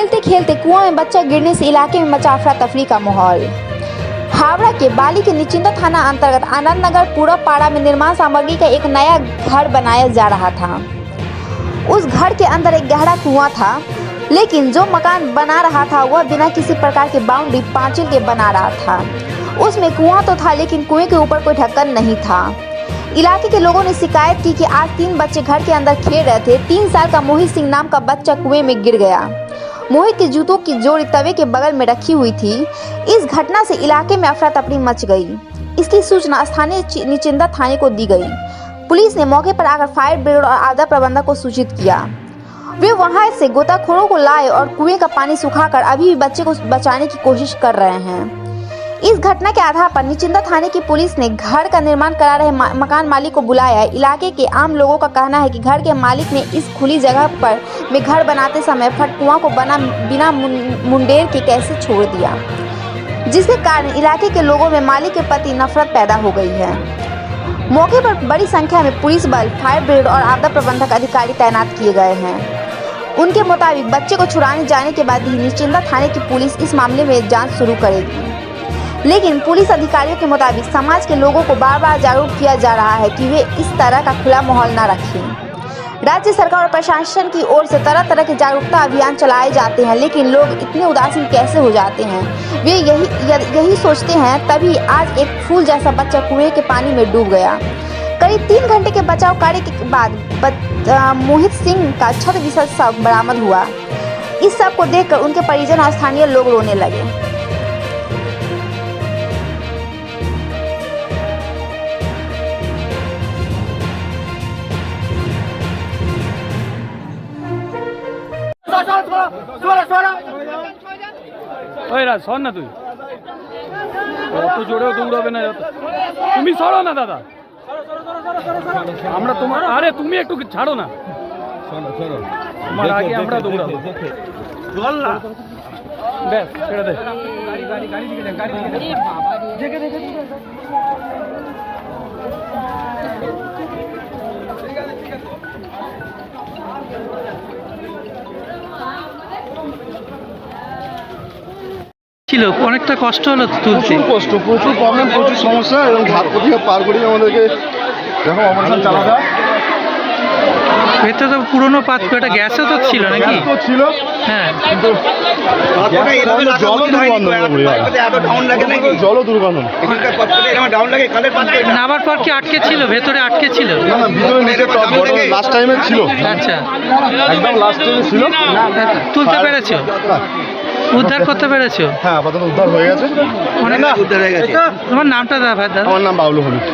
खेलते खेलते कुआं में बच्चा गिरने से इलाके में मचा अफरा तफरी का माहौल। हावड़ा के बाली के निचिंदा थाना अंतर्गत आनंद नगर पूरब पाड़ा में निर्माण सामग्री का एक नया घर बनाया जा रहा था। उस घर के अंदर एक गहरा कुआं था, लेकिन जो मकान बना रहा था वह बिना किसी प्रकार के बाउंड्री पांचिल के बना रहा था। उसमें कुआं तो था, लेकिन कुएं के ऊपर कोई ढक्कन नहीं था। इलाके के लोगों ने शिकायत की कि आज 3 बच्चे घर के अंदर खेल रहे थे। 3 साल का मोहित सिंह नाम का बच्चा कुएं में गिर गया। मोहित के जूतों की जोड़ी तवे के बगल में रखी हुई थी। इस घटना से इलाके में अफरा तफरी मच गई। इसकी सूचना स्थानीय निचिंदा थाने को दी गई। पुलिस ने मौके पर आकर फायर ब्रिगेड और आपदा प्रबंधक को सूचित किया। वे वहां से गोताखोरों को लाए और कुएं का पानी सुखाकर अभी भी बच्चे को बचाने की कोशिश कर रहे हैं। इस घटना के आधार पर निचिंदा थाने की पुलिस ने घर का निर्माण करा रहे मकान मालिक को बुलाया है। इलाके के आम लोगों का कहना है कि घर के मालिक ने इस खुली जगह पर में घर बनाते समय फट कुआं को बिना मुंडेर के कैसे छोड़ दिया, जिसके कारण इलाके के लोगों में मालिक के प्रति नफरत पैदा हो गई है। मौके पर बड़ी संख्या में पुलिस बल, फायर ब्रिगेड और आपदा प्रबंधक अधिकारी तैनात किए गए हैं। उनके मुताबिक बच्चे को छुड़ाने जाने के बाद ही निचिंदा थाने की पुलिस इस मामले में जांच शुरू करेगी। लेकिन पुलिस अधिकारियों के मुताबिक समाज के लोगों को बार बार जागरूक किया जा रहा है कि वे इस तरह का खुला माहौल न रखें। राज्य सरकार और प्रशासन की ओर से तरह तरह के जागरूकता अभियान चलाए जाते हैं, लेकिन लोग इतने उदासीन कैसे हो जाते हैं, वे यही सोचते हैं। तभी आज एक फूल जैसा बच्चा कुएं के पानी में डूब गया। करीब 3 घंटे के बचाव कार्य के बाद मोहित सिंह का क्षत विक्षत शव बरामद हुआ। इस सब को देखकर उनके परिजन और स्थानीय लोग रोने लगे। ওই রাজ সর না, তুই অত জোরেও দৌড়াবে না, তুমি সরো না দাদা, আমরা তোমার, আরে তুমি একটু ছাড়ো না, তোমার আগে আমরা দৌড়াবো। চল না, ব্যাস ছেড়ে দে। ছিল অনেকটা কষ্ট হলো তুলতে, প্রচুর কষ্ট, প্রচুর প্রবলেম, প্রচুর সমস্যা, এবং ঘাট প্রতিঘাত পার করেই আমাদেরকে যখন অপারেশন চালাতে হয়। ভেতরে তো পুরোনো পাত্র, একটা গ্যাসও তো ছিল নাকি? তো ছিল, হ্যাঁ, কিন্তু জলও দুর্গন্ধ, জলও দুর্গন্ধ। নামার পর কি আটকে ছিল? ভেতরে আটকে ছিল? না না, ভিতরে নিচে লাস্ট টাইমে ছিল। আচ্ছা, একদম লাস্ট টাইমে ছিল। তুলতে পেরেছো? উদ্ধার করতে পেরেছো? হ্যাঁ, আপাতত উদ্ধার হয়ে গেছে। অনেক উদ্ধার হয়ে গেছে। তোমার নামটা দাদা? আমার নাম বাবলু হলুদ।